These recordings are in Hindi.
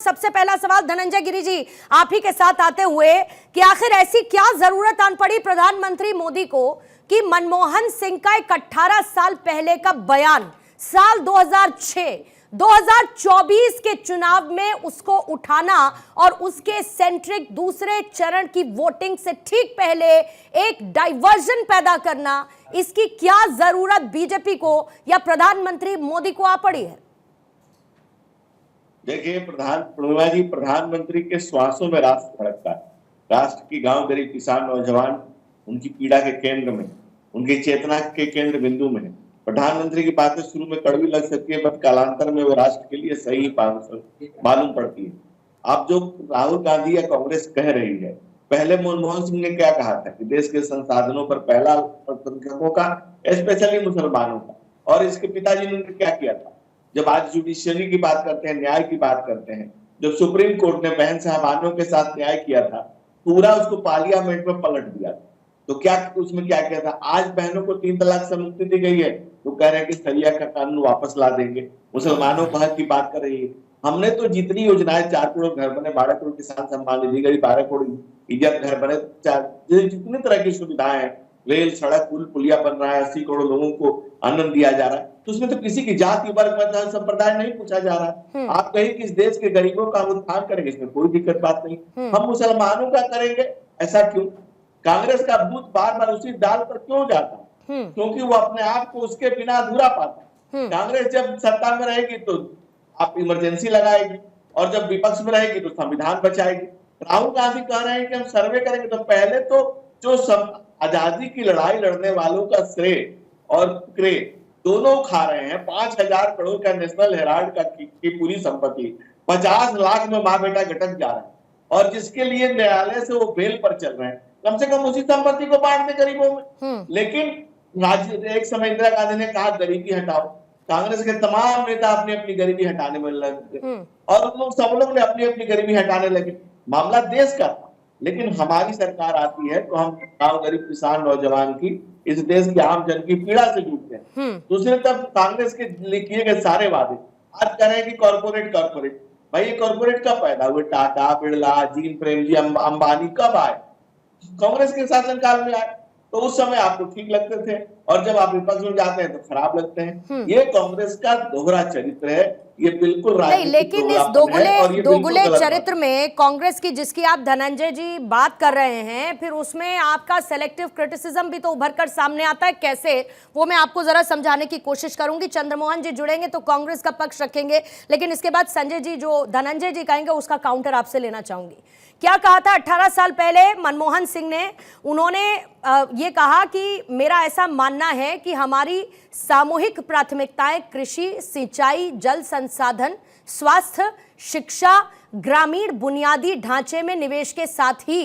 सबसे पहला सवाल धनंजय गिरी जी आप ही के साथ आते हुए कि आखिर ऐसी क्या जरूरत आन पड़ी प्रधानमंत्री मोदी को कि मनमोहन सिंह का एक 18 साल पहले का बयान साल 2024 के चुनाव में उसको उठाना और उसके सेंट्रिक दूसरे चरण की वोटिंग से ठीक पहले एक डाइवर्जन पैदा करना, इसकी क्या जरूरत बीजेपी को या प्रधानमंत्री मोदी को आ पड़ी है? देखिए प्रधानमंत्री के श्वासों में राष्ट्र धड़कता है। राष्ट्र की गांव गरीब किसान नौजवान उनकी पीड़ा के केंद्र में, उनकी चेतना के केंद्र बिंदु में है। प्रधानमंत्री की बातें शुरू में कड़वी लग सकती है, बट कालांतर में वो राष्ट्र के लिए सही मालूम पड़ती है। अब जो राहुल गांधी या कांग्रेस कह रही है, पहले मनमोहन सिंह ने क्या कहा था कि देश के संसाधनों पर पहला अल्पसंख्यकों का, स्पेशली मुसलमानों का, और इसके पिताजी ने क्या किया था। जब आज जुडिशियरी की बात करते हैं, न्याय की बात करते हैं, जब सुप्रीम कोर्ट ने बहन साहबानों के साथ न्याय किया था, पूरा उसको पार्लियामेंट में पलट दिया था। तो क्या उसमें क्या किया था? आज बहनों को 3 तलाक से मुक्ति दी गई है, तो कह रहे हैं कि शरिया का कानून वापस ला देंगे। मुसलमानों का हक की बात कर रही है। हमने तो जितनी योजनाएं, 4 करोड़ घर बने, 12 करोड़ किसान सम्मान निधि गई, 12 करोड़ इज्जत घर बने, जितनी तरह की सुविधाएं हैं, रेल, सड़क, पुल, पुलिया बन रहा है, 80 करोड़ लोगों को अन्न दिया जा रहा है, तो उसमें तो किसी की जाति, वर्ग, संप्रदाय नहीं पूछा जा रहा है। आप कहीं किस देश के गरीबों का उत्थान करेंगे, इसमें कोई दिक्कत बात नहीं। हम मुसलमानों का करेंगे, ऐसा क्यों? कांग्रेस का भूत बार बार उसी दाल पर क्यों जाता है? क्योंकि वो अपने आप को उसके बिना अधूरा पाता है। कांग्रेस जब सत्ता में रहेगी तो आप इमरजेंसी लगाएगी, और जब विपक्ष में रहेगी तो संविधान बचाएगी। राहुल गांधी कह रहे हैं कि हम सर्वे करेंगे, तो पहले तो जो सब आजादी की लड़ाई लड़ने वालों का श्रेय और क्रेय दोनों खा रहे हैं। 5,000 करोड़ का नेशनल हेराल्ड की पूरी संपत्ति 50 लाख में माँ बेटा गटक जा रहा है, और जिसके लिए न्यायालय से वो बेल पर चल रहे हैं, कम से कम उसी संपत्ति को बांट दे गरीबों में। लेकिन एक समय इंदिरा गांधी ने कहा गरीबी हटाओ, कांग्रेस के तमाम नेता अपनी अपनी गरीबी हटाने में लगे, और उन लोग सब लोग ने अपनी अपनी गरीबी हटाने लगे। मामला देश का था, लेकिन हमारी सरकार आती है तो हम गांव गरीब किसान नौजवान की, इस देश की आम जन की पीड़ा से जुड़ते हैं। दूसरी तरफ कांग्रेस के किए गए सारे वादे आज कह रहे हैं कि कॉर्पोरेट भाई, ये कॉर्पोरेट कब पैदा हुए? टाटा, बिरला, जीन प्रेमजी, अंबानी कब आए? कांग्रेस के शासनकाल में आए, तो उस समय आपको ठीक लगते थे, और जब आप विपक्ष में जाते हैं तो खराब लगते हैं। ये कांग्रेस का दोहरा चरित्र है, ये बिल्कुल नहीं। लेकिन इस दोगुले चरित्र में कांग्रेस की, जिसकी आप धनंजय जी बात कर रहे हैं, फिर उसमें आपका सेलेक्टिव क्रिटिसिज्म भी तो उभर कर सामने आता है। कैसे, वो मैं आपको जरा समझाने की कोशिश करूंगी। चंद्रमोहन जी जुड़ेंगे तो कांग्रेस का पक्ष रखेंगे, लेकिन इसके बाद संजय जी जो धनंजय जी कहेंगे उसका काउंटर आपसे लेना चाहूंगी। क्या कहा था 18 साल पहले मनमोहन सिंह ने? उन्होंने ये कहा कि मेरा ऐसा मानना है कि हमारी सामूहिक प्राथमिकताएं कृषि, सिंचाई, जल संसाधन, स्वास्थ्य, शिक्षा, ग्रामीण बुनियादी ढांचे में निवेश के साथ ही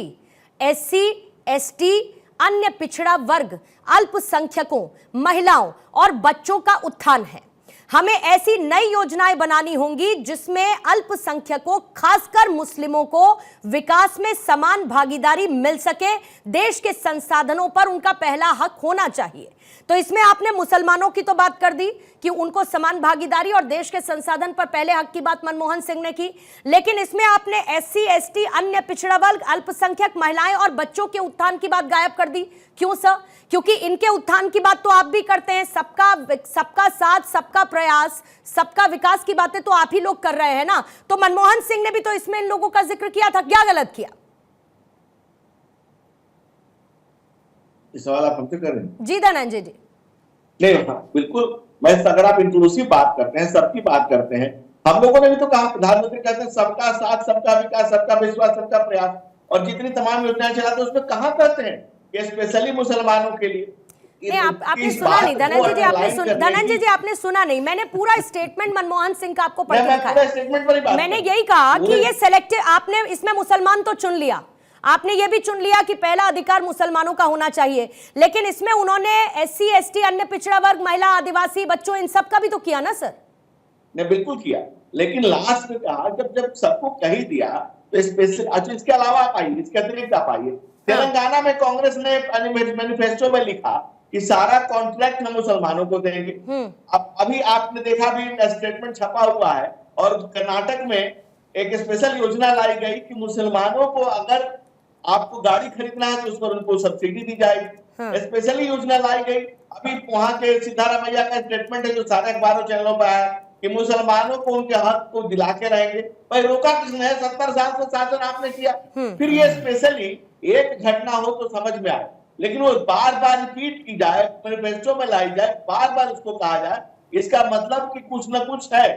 SC, ST, अन्य पिछड़ा वर्ग, अल्पसंख्यकों, महिलाओं और बच्चों का उत्थान है। हमें ऐसी नई योजनाएं बनानी होंगी जिसमें अल्पसंख्यकों, खासकर मुस्लिमों को विकास में समान भागीदारी मिल सके। देश के संसाधनों पर उनका पहला हक होना चाहिए। तो इसमें आपने मुसलमानों की तो बात कर दी कि उनको समान भागीदारी और देश के संसाधन पर पहले हक की बात मनमोहन सिंह ने की, लेकिन इसमें आपने SC, ST, अन्य पिछड़ा वर्ग, अल्पसंख्यक, महिलाएं और बच्चों के उत्थान की बात गायब कर दी। क्यों सर? क्योंकि इनके उत्थान की बात तो आप भी करते हैं। सबका साथ, सबका प्रयास, सबका विकास की बातें तो आप ही लोग कर रहे हैं ना। तो मनमोहन सिंह ने भी तो इसमें इन लोगों का जिक्र किया था, क्या गलत किया? सवाल आप हमसे कर रहे हैं? जी धनंजय जी। नहीं, बिल्कुल। मैं अगर आप इंक्लूसिव बात करते हैं, सबकी बात करते हैं, हम लोगों ने भी तो कहा, प्रधानमंत्री कहते हैं सबका साथ, सबका विकास, सबका विश्वास, सबका प्रयास, और जितनी तमाम योजनाएं चलाते हैं उसमें कहां कहते हैं कि स्पेशली मुसलमानों के लिए। आपने सुना नहीं धनंजय जी, आपने सुना नहीं। मैंने पूरा स्टेटमेंट मनमोहन सिंह का आपको पढ़ के दिखाया। मैंने यही कहा कि ये सेलेक्टिव, आपने इसमें मुसलमान तो चुन लिया, आपने ये भी चुन लिया कि पहला अधिकार मुसलमानों का होना चाहिए, लेकिन इसमें उन्होंने SC, ST, अन्य पिछड़ा वर्ग, महिला, आदिवासी, बच्चों, इन सब का भी तो किया ना सर? ने बिल्कुल किया, लेकिन लास्ट में कहा जब सबको कह ही दिया तो स्पेशल। अच्छा, इसके अलावा आप आइए, इसके अतिरिक्त आप आइए। तेलंगाना में कांग्रेस ने मैनिफेस्टो में लिखा कि सारा कॉन्ट्रैक्ट हम मुसलमानों को देंगे। अब अभी आपने देखा भी स्टेटमेंट छपा हुआ है, और कर्नाटक में एक स्पेशल योजना लाई गई कि मुसलमानों को अगर आपको गाड़ी खरीदना है तो उस पर उनको सब्सिडी दी जाएगी। स्पेशली योजना लाई गई। अभी वहां के सिद्धारामैया का स्टेटमेंट है जो सारे अखबारों चैनलों पर आया कि मुसलमानों को उनके हक को दिला के रहेंगे। भाई रोका किसने है? 70 साल से शासन आपने किया। फिर ये स्पेशली एक घटना हो तो समझ में आए, लेकिन वो बार बार रिपीट की जाए, मैनिफेस्टो में लाई जाए, बार बार उसको कहा जाए, इसका मतलब कि कुछ न कुछ है,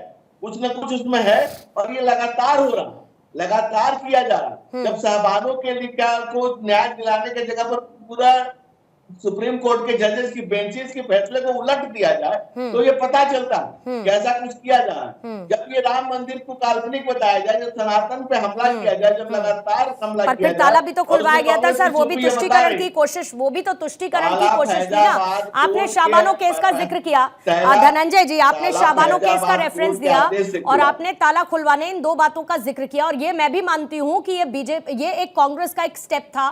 कुछ न कुछ उसमें है। और ये लगातार हो रहा है, लगातार किया जा रहा है। जब साहबानों के लिए को न्याय दिलाने की जगह पर पूरा सुप्रीम कोर्ट के जजेस की बेंचेस के फैसले को उलट दिया जाए तो ये पता चलता है कि ऐसा कुछ किया जा रहा है। जब ये राम मंदिर को काल्पनिक बताया जाए, जब सनातन पे हमला किया जाए, जब लगातार हमला किया जाए, ताला भी तो खुलवाया गया था सर, वो भी तुष्टीकरण की कोशिश, वो भी तो तुष्टीकरण की कोशिश थी ना। आपने शाबानो केस का जिक्र किया धनंजय जी, आपने शाबानो केस का रेफरेंस दिया और आपने ताला खुलवाने, इन दो बातों का जिक्र किया। और ये मैं भी मानती हूं कि ये बीजेपी, ये एक कांग्रेस का एक स्टेप था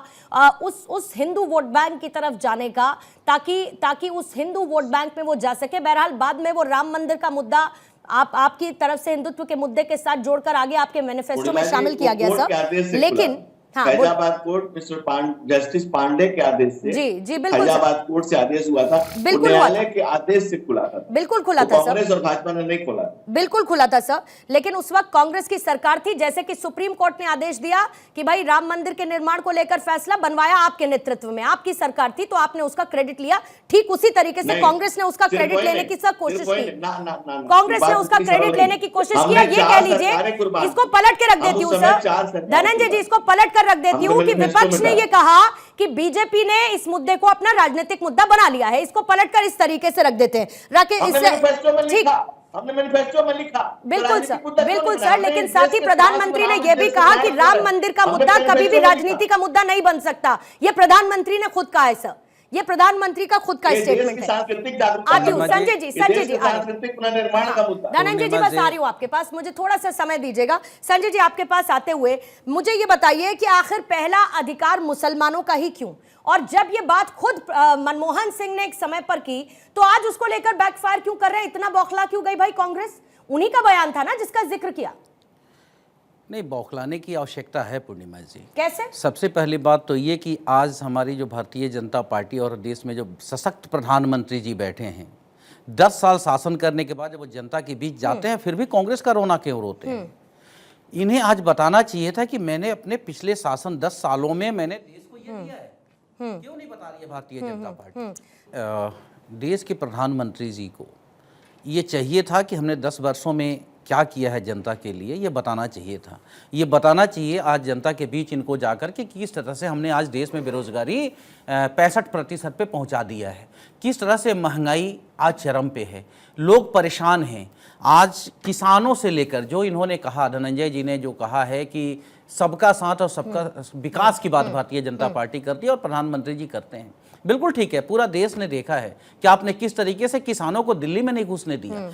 उस हिंदू वोट बैंक की तरफ जाने का, ताकि उस हिंदू वोट बैंक में वो जा सके। बहरहाल बाद में वो राम मंदिर का मुद्दा आपकी तरफ से हिंदुत्व के मुद्दे के साथ जोड़कर आगे आपके मैनिफेस्टो में शामिल किया गया सर। लेकिन हाँ, Faizabad court mister justice Pandey के आदेश से, जी बिल्कुल, फैजाबाद कोर्ट से आदेश हुआ था, बिल्कुल न्यायालय के आदेश से खुला था, बिल्कुल खुला था सर, कांग्रेस और भाजपा ने नहीं खोला, बिल्कुल खुला था सर। लेकिन उस वक्त कांग्रेस की सरकार थी, जैसे कि सुप्रीम कोर्ट ने आदेश दिया कि भाई राम मंदिर के निर्माण को लेकर फैसला बनवाया आपके नेतृत्व में, आपकी सरकार थी, तो आपने उसका क्रेडिट लिया। ठीक उसी तरीके से कांग्रेस ने उसका क्रेडिट लेने की कोशिश की, कांग्रेस ने उसका क्रेडिट लेने की कोशिश किया। ये कह लीजिए, इसको पलट के रख देती हूँ सर धनंजय जी, इसको पलट कर रख देती हूँ कि विपक्ष ने ये कहा कि बीजेपी ने इस मुद्दे को अपना राजनीतिक मुद्दा बना लिया है, इसको पलटकर इस तरीके से रख देते हैं। ठीक, हमने मैनिफेस्टो में लिखा, बिल्कुल सर, लेकिन साथ ही प्रधानमंत्री ने यह भी कहा कि राम मंदिर का मुद्दा कभी भी राजनीति का मुद्दा नहीं बन सकता। यह प्रधानमंत्री ने खुद कहा है सर, ये प्रधानमंत्री का खुद का स्टेटमेंट है। आती हूँ संजय जी, पुनर्निर्माण का मुद्दा। धनंजय जी बस आ रही हूँ आपके पास, मुझे थोड़ा सा समय दीजिएगा। संजय जी आपके पास आते हुए मुझे ये बताइए कि आखिर पहला अधिकार मुसलमानों का ही क्यों? और जब ये बात खुद मनमोहन सिंह ने एक समय पर की, तो आज उसको लेकर बैकफायर क्यों कर रहे हैं? इतना बौखला क्यों गई भाई कांग्रेस? उन्हीं का बयान था ना जिसका जिक्र किया। नहीं, बौखलाने की आवश्यकता है पूर्णिमा जी। कैसे? सबसे पहली बात तो ये कि आज हमारी जो भारतीय जनता पार्टी और देश में जो सशक्त प्रधानमंत्री जी बैठे हैं, 10 साल शासन करने के बाद जब वो जनता के बीच जाते हैं फिर भी कांग्रेस का रोना क्यों रोते हैं? इन्हें आज बताना चाहिए था कि मैंने अपने पिछले शासन 10 सालों में मैंने देश को ये दिया है। क्यों नहीं बता रही है भारतीय जनता पार्टी? देश के प्रधानमंत्री जी को ये चाहिए था कि हमने 10 वर्षों में क्या किया है जनता के लिए, ये बताना चाहिए था। ये बताना चाहिए आज जनता के बीच इनको जाकर के किस तरह से हमने आज देश में बेरोजगारी 65% पे पहुंचा दिया है, किस तरह से महंगाई आज चरम पे है, लोग परेशान हैं। आज किसानों से लेकर जो इन्होंने कहा, धनंजय जी ने जो कहा है कि सबका साथ और सबका विकास की बात भारतीय जनता पार्टी करती है और प्रधानमंत्री जी करते हैं, बिल्कुल ठीक है। पूरा देश ने देखा है कि आपने किस तरीके से किसानों को दिल्ली में नहीं घुसने दिया,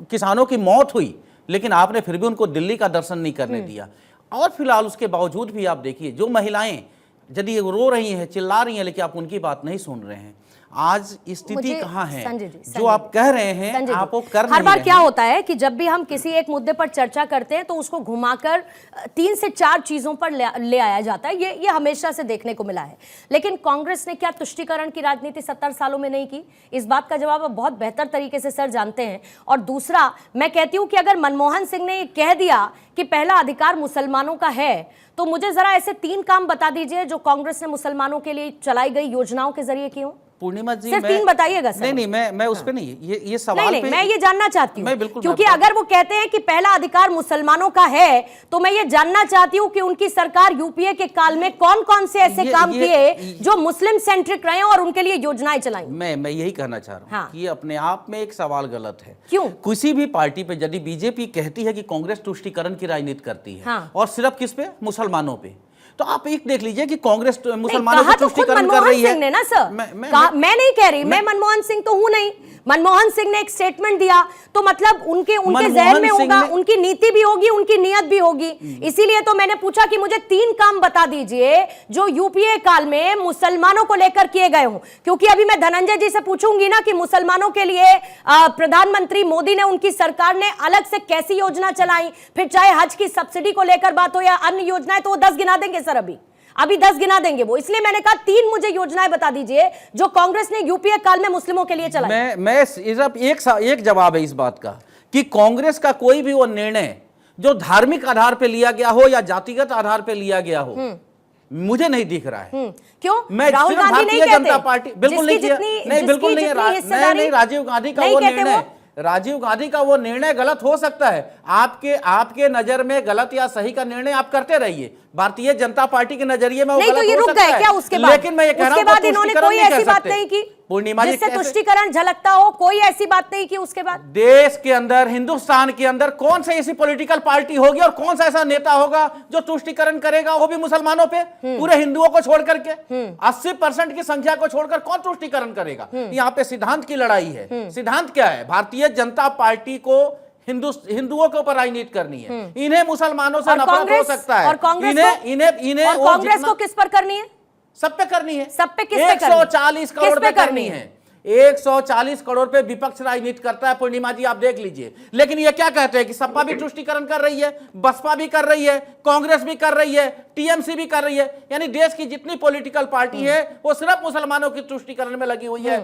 किसानों की मौत हुई लेकिन आपने फिर भी उनको दिल्ली का दर्शन नहीं करने दिया। और फिलहाल उसके बावजूद भी आप देखिए, जो महिलाएं यदि रो रही हैं, चिल्ला रही हैं, लेकिन आप उनकी बात नहीं सुन रहे हैं। आज स्थिति कहाँ है? जो आप कह रहे हैं आप वो कर नहीं। हर बार क्या होता है कि जब भी हम किसी एक मुद्दे पर चर्चा करते हैं तो उसको घुमाकर 3 से 4 चीजों पर ले आया जाता है। ये हमेशा से देखने को मिला है। लेकिन कांग्रेस ने क्या तुष्टीकरण की राजनीति 70 सालों में नहीं की? इस बात का जवाब आप बहुत बेहतर तरीके से सर जानते हैं। और दूसरा, मैं कहती हूं कि अगर मनमोहन सिंह ने कह दिया कि पहला अधिकार मुसलमानों का है, तो मुझे जरा ऐसे 3 काम बता दीजिए जो कांग्रेस ने मुसलमानों के लिए चलाई गई योजनाओं के जरिए किए। पूर्णिमा जी सिर्फ 3 बताइएगा सर। नहीं, मैं उस पे नहीं, ये सवाल नहीं, मैं ये जानना चाहती हूँ, बिल्कुल, क्योंकि अगर वो कहते हैं कि पहला अधिकार मुसलमानों का है, तो मैं ये जानना चाहती हूँ कि उनकी सरकार यूपीए के काल में कौन कौन से ऐसे काम किए जो मुस्लिम सेंट्रिक रहे और उनके लिए योजनाएं चलाई। मैं यही कहना चाह रहा हूँ कि अपने आप में एक सवाल गलत है। क्यों? किसी भी पार्टी पे यदि बीजेपी कहती है कि कांग्रेस तुष्टीकरण की राजनीति करती है और सिर्फ किस पे? मुसलमानों पे, तो आप एक देख लीजिए कि कांग्रेस मुसलमानों कहा को तो खुद तुष्टीकरण कर मनमोहन रही है। सिंह ने ना सर, मैं नहीं कह रही, मैं मनमोहन सिंह तो हूं नहीं, मनमोहन सिंह ने एक स्टेटमेंट दिया तो मतलब उनके जहन में होगा, उनकी नीति भी होगी, उनकी नियत भी होगी। इसीलिए तो मैंने पूछा कि मुझे 3 काम बता दीजिए जो यूपीए काल में मुसलमानों को लेकर किए गए हों, क्योंकि अभी मैं धनंजय जी से पूछूंगी ना कि मुसलमानों के लिए प्रधानमंत्री मोदी ने, उनकी सरकार ने अलग से कैसी योजना चलाई, फिर चाहे हज की सब्सिडी को लेकर बात हो या अन्य योजनाएं, तो वो 10 गिना देंगे सर, अभी 10 गिना देंगे वो। इसलिए मैंने कहा 3 मुझे योजनाएं बता दीजिए जो कांग्रेस ने यूपीए काल में मुस्लिमों के लिए चलाई। मैं एक जवाब है इस बात का कि कांग्रेस का कोई भी वो निर्णय जो धार्मिक आधार पे लिया गया हो या जातिगत आधार पे लिया गया हो, मुझे नहीं दिख रहा है। क्यों? मैं राहुल गांधी नहीं भारतीय जनता कहते पार्टी बिल्कुल नहीं किया, नहीं बिल्कुल नहीं, नहीं राजीव गांधी का वो निर्णय, राजीव गांधी का वो निर्णय गलत हो सकता है। आपके नजर में गलत या सही का निर्णय आप करते रहिए, भारतीय जनता पार्टी के नजरिए में वो गलत हो सकता है। क्या उसके बाद? लेकिन मैं ये कह रहा हूं कि इन्होंने कोई ऐसी बात नहीं की पूर्णिमा जी, जिससे तुष्टीकरण झलकता हो, कोई ऐसी बात नहीं की उसके बाद। देश के अंदर, हिंदुस्तान के अंदर कौन सा ऐसी पॉलिटिकल पार्टी होगी और कौन सा ऐसा नेता होगा जो तुष्टीकरण करेगा, वो भी मुसलमानों पे, पूरे हिंदुओं को छोड़ करके 80% की संख्या को छोड़कर कौन तुष्टीकरण करेगा? यहाँ पे सिद्धांत की लड़ाई है। सिद्धांत क्या है? भारतीय जनता पार्टी को हिंदुओं के ऊपर राजनीति करनी है, इन्हें मुसलमानों से नफरत हो सकता है, इन्हें कांग्रेस को किस पर करनी है? सब पे करनी है, सब पे, किस पे 140 करोड़ पे करनी है। 140 करोड़ पे विपक्ष राजनीति करता है पूर्णिमा जी, आप देख लीजिए। लेकिन ये क्या कहते हैं कि सपा भी तुष्टीकरण कर रही है, बसपा भी कर रही है, कांग्रेस भी कर रही है, टीएमसी भी कर रही है, यानी देश की जितनी पॉलिटिकल पार्टी है वो सिर्फ मुसलमानों की तुष्टीकरण में लगी हुई है।